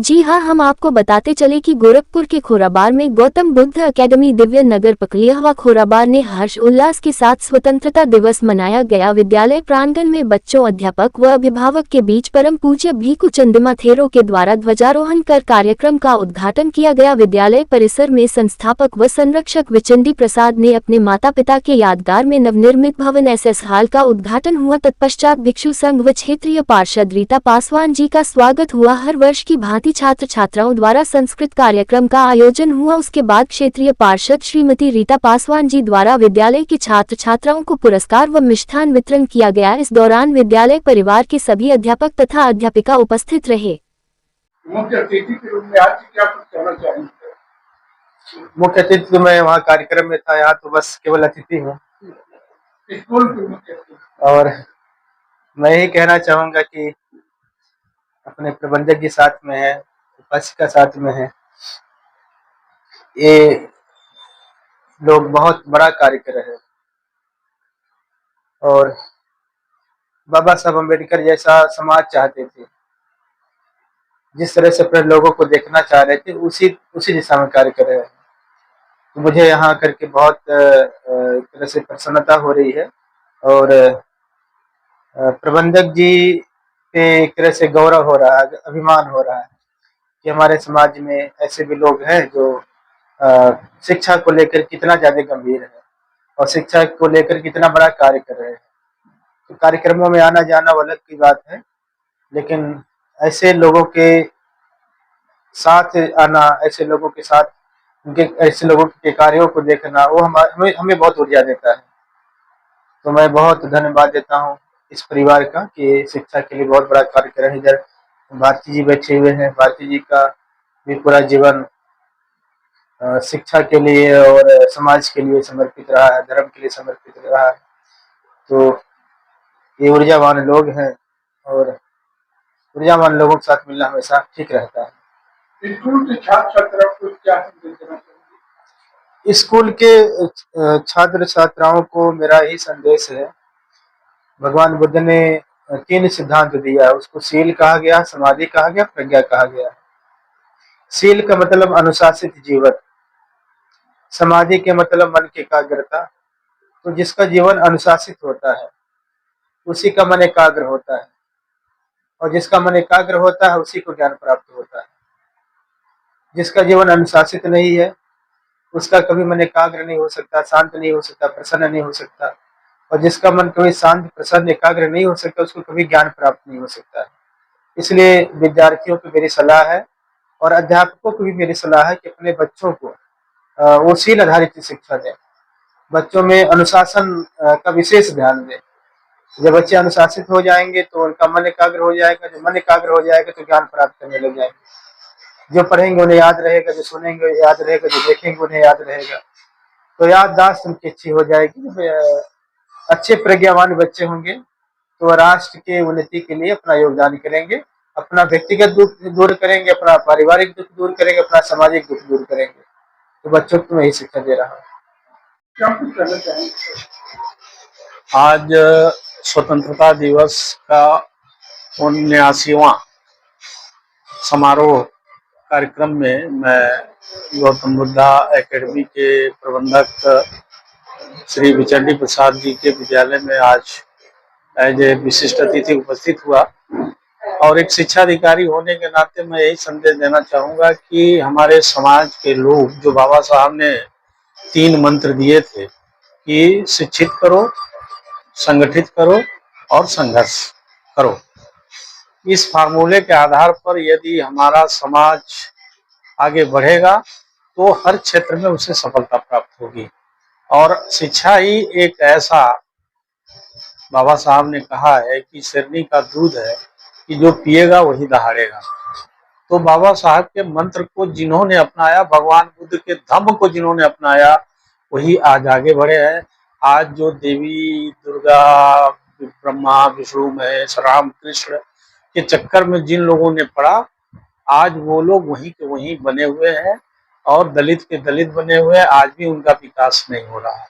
जी हाँ, हम आपको बताते चले कि गोरखपुर के खोराबार में गौतम बुद्ध एकेडमी दिव्य नगर पकलिया खोराबार ने हर्ष उल्लास के साथ स्वतंत्रता दिवस मनाया गया। विद्यालय प्रांगण में बच्चों, अध्यापक व अभिभावक के बीच परम पूज्य भीखू चंद्रमा थेरो के द्वारा ध्वजारोहण कर कार्यक्रम का उद्घाटन किया गया। विद्यालय परिसर में संस्थापक व संरक्षक विचंडी प्रसाद ने अपने माता पिता के यादगार में नवनिर्मित भवन SS हाल का उद्घाटन हुआ। तत्पश्चात भिक्षु संघ व क्षेत्रीय पार्षद रीता पासवान जी का स्वागत हुआ। हर वर्ष की भांति छात्र छात्राओं द्वारा संस्कृत कार्यक्रम का आयोजन हुआ। उसके बाद क्षेत्रीय पार्षद श्रीमती रीता पासवान जी द्वारा विद्यालय के छात्र छात्राओं को पुरस्कार व मिष्ठान वितरण किया गया। इस दौरान विद्यालय परिवार के सभी अध्यापक तथा अध्यापिका उपस्थित रहे। मुख्य अतिथि के रूप में आज क्या कुछ कहना चाहेंगे? मुख्य अतिथि तो मैं वहाँ कार्यक्रम में था, यहाँ तो बस केवल अतिथि हूँ। स्कूल के मुख्य अतिथि और मैं यही कहना चाहूँगा कि अपने प्रबंधक जी साथ में है, उपासिका साथ में है, ये लोग बहुत बड़ा कार्य कर रहे हैं और बाबा साहब अम्बेडकर जैसा समाज चाहते थे, जिस तरह से अपने लोगों को देखना चाह रहे थे, उसी दिशा में कार्य कर रहे हैं। तो मुझे यहाँ करके बहुत एक तरह से प्रसन्नता हो रही है और प्रबंधक जी पे एक तरह से गौरव हो रहा है, अभिमान हो रहा है कि हमारे समाज में ऐसे भी लोग हैं जो शिक्षा को लेकर कितना ज्यादा गंभीर है और शिक्षा को लेकर कितना बड़ा कार्य कर रहे हैं। तो कार्यक्रमों में आना जाना वो अलग की बात है, लेकिन ऐसे लोगों के साथ आना, ऐसे लोगों के साथ उनके ऐसे लोगों के कार्यों को देखना, वो हमें बहुत ऊर्जा देता है। तो मैं बहुत धन्यवाद देता हूँ इस परिवार का कि शिक्षा के लिए बहुत बड़ा कार्य कर रहे हैं। इधर भारती जी बैठे हुए हैं, भारती जी का भी पूरा जीवन शिक्षा के लिए और समाज के लिए समर्पित रहा है, धर्म के लिए समर्पित रहा है। तो ये ऊर्जावान लोग हैं और ऊर्जावान लोगों के साथ मिलना हमेशा ठीक रहता है। स्कूल के छात्र छात्राओं को क्या संदेश देना चाहिए? स्कूल के छात्र छात्राओं को मेरा यही संदेश है, भगवान बुद्ध ने 3 सिद्धांत दिया है। उसको शील कहा गया, समाधि कहा गया, प्रज्ञा कहा गया। शील का मतलब अनुशासित जीवन, समाधि के मतलब मन की एकाग्रता। तो जिसका जीवन अनुशासित होता है उसी का मन एकाग्र होता है और जिसका मन एकाग्र होता है उसी को ज्ञान प्राप्त होता है। जिसका जीवन अनुशासित नहीं है उसका कभी मन एकाग्र नहीं हो सकता, शांत नहीं हो सकता, प्रसन्न नहीं हो सकता। और जिसका मन कभी शांत, प्रसन्न, एकाग्र नहीं हो सकता उसको कभी ज्ञान प्राप्त नहीं हो सकता है। इसलिए विद्यार्थियों को मेरी सलाह है और अध्यापकों को भी मेरी सलाह है कि अपने बच्चों को वो शील आधारित शिक्षा दें, बच्चों में अनुशासन का विशेष ध्यान दें। जब बच्चे अनुशासित हो जाएंगे तो उनका मन एकाग्र हो जाएगा, जब मन एकाग्र हो जाएगा तो ज्ञान प्राप्त करने लग जाएंगे। जो पढ़ेंगे उन्हें याद रहेगा, जो सुनेंगे याद रहेगा, जो देखेंगे उन्हें याद रहेगा। तो याददाश्त उनकी अच्छी हो जाएगी। अच्छे प्रज्ञावान बच्चे होंगे तो राष्ट्र के उन्नति के लिए अपना योगदान करेंगे, अपना व्यक्तिगत दुख दूर करेंगे, अपना पारिवारिक दुख दूर करेंगे, अपना सामाजिक दुख दूर करेंगे। तो बच्चों को मैं यही शिक्षा दे रहा हूँ। क्या कुछ कहना चाहेंगे? आज स्वतंत्रता दिवस का 79वां समारोह कार्यक्रम में मैं गौतम बुद्धा एकेडमी के प्रबंधक श्री विचंडी प्रसाद जी के विद्यालय में आज एज ए विशिष्ट अतिथि उपस्थित हुआ और एक शिक्षा अधिकारी होने के नाते मैं यही संदेश देना चाहूँगा कि हमारे समाज के लोग, जो बाबा साहब ने 3 मंत्र दिए थे कि शिक्षित करो, संगठित करो और संघर्ष करो, इस फार्मूले के आधार पर यदि हमारा समाज आगे बढ़ेगा तो हर क्षेत्र में उसे सफलता प्राप्त होगी। और शिक्षा ही एक ऐसा, बाबा साहब ने कहा है कि शेरनी का दूध है कि जो पिएगा वही दहाड़ेगा। तो बाबा साहब के मंत्र को जिन्होंने अपनाया, भगवान बुद्ध के धम्म को जिन्होंने अपनाया, वही आज आगे बढ़े हैं। आज जो देवी दुर्गा, ब्रह्मा, विष्णु, महेश, राम, कृष्ण के चक्कर में जिन लोगों ने पड़ा, आज वो लोग वहीं के वहीं बने हुए हैं और दलित के दलित बने हुए हैं। आज भी उनका विकास नहीं हो रहा है।